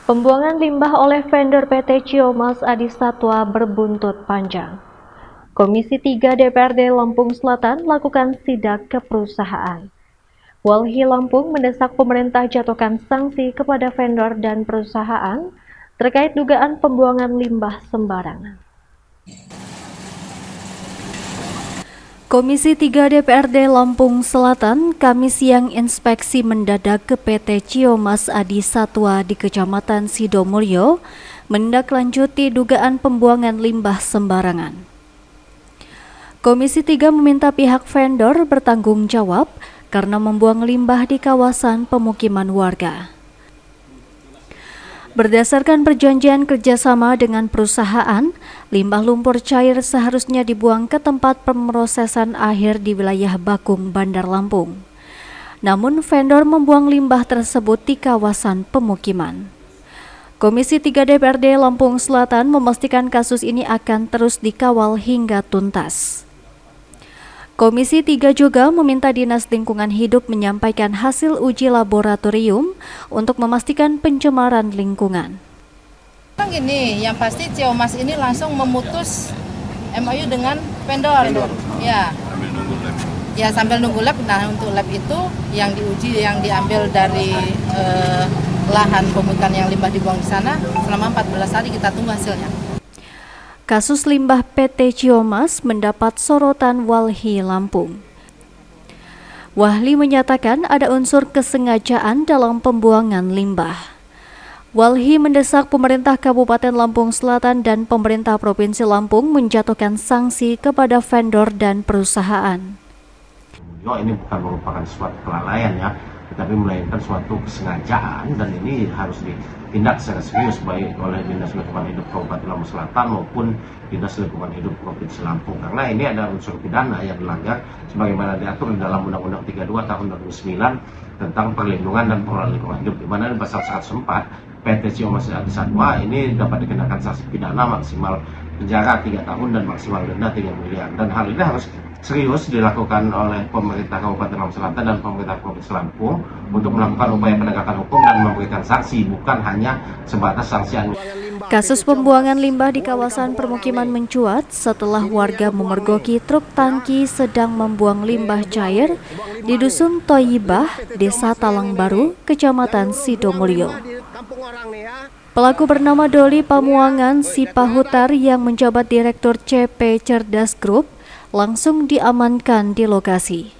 Pembuangan limbah oleh vendor PT Ciomas Adi Satwa berbuntut panjang. Komisi 3 DPRD Lampung Selatan lakukan sidak ke perusahaan. Walhi Lampung mendesak pemerintah jatuhkan sanksi kepada vendor dan perusahaan terkait dugaan pembuangan limbah sembarangan. Komisi 3 DPRD Lampung Selatan Kamis siang inspeksi mendadak ke PT Ciomas Adi Satwa di Kecamatan Sidomulyo menindaklanjuti dugaan pembuangan limbah sembarangan. Komisi 3 meminta pihak vendor bertanggung jawab karena membuang limbah di kawasan pemukiman warga. Berdasarkan perjanjian kerjasama dengan perusahaan, limbah lumpur cair seharusnya dibuang ke tempat pemrosesan akhir di wilayah Bakung, Bandar Lampung. Namun vendor membuang limbah tersebut di kawasan pemukiman. Komisi 3 DPRD Lampung Selatan memastikan kasus ini akan terus dikawal hingga tuntas. Komisi 3 juga meminta Dinas Lingkungan Hidup menyampaikan hasil uji laboratorium untuk memastikan pencemaran lingkungan. Gini, yang pasti Ciomas ini langsung memutus MOU dengan vendor. Ya. Ya, sambil nunggu lab. Nah, untuk lab itu yang diuji, yang diambil dari lahan pemungutan yang limbah dibuang di sana selama 14 hari, kita tunggu hasilnya. Kasus limbah PT Ciomas mendapat sorotan Walhi Lampung. Walhi menyatakan ada unsur kesengajaan dalam pembuangan limbah. Walhi mendesak pemerintah Kabupaten Lampung Selatan dan pemerintah Provinsi Lampung menjatuhkan sanksi kepada vendor dan perusahaan. Ini bukan merupakan suatu kelalaian ya, tetapi melainkan suatu kesengajaan, dan ini harus ditindak secara serius baik oleh Dinas Lingkungan Hidup Kabupaten Lampung Selatan maupun Dinas Lingkungan Hidup Provinsi Lampung, karena ini ada unsur pidana yang dilanggar sebagaimana diatur di dalam Undang-Undang 32 tahun 2009 tentang perlindungan dan pengelolaan lingkungan hidup, di mana di pasal 104 PT Ciomas Adi Satwa ini dapat dikenakan sanksi pidana maksimal penjara 3 tahun dan maksimal denda 3 miliar, dan hal ini harus serius dilakukan oleh pemerintah Kabupaten Lampung Selatan dan pemerintah Provinsi Lampung untuk melakukan upaya penegakan hukum dan memberikan sanksi, bukan hanya sebatas sanksi. Kasus pembuangan limbah di kawasan permukiman mencuat setelah warga memergoki truk tangki sedang membuang limbah cair di Dusun Toyibah, Desa Talang Baru, Kecamatan Sidomulyo. Pelaku bernama Doli Pamuangan Sipahutar yang menjabat Direktur CP Cerdas Group langsung diamankan di lokasi.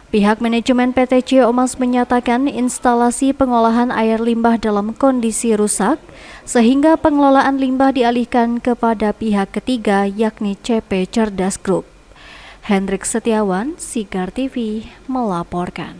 Pihak manajemen PT Ciomas menyatakan instalasi pengolahan air limbah dalam kondisi rusak, sehingga pengelolaan limbah dialihkan kepada pihak ketiga yakni CP Cerdas Group. Hendrik Setiawan, Sigar TV, melaporkan.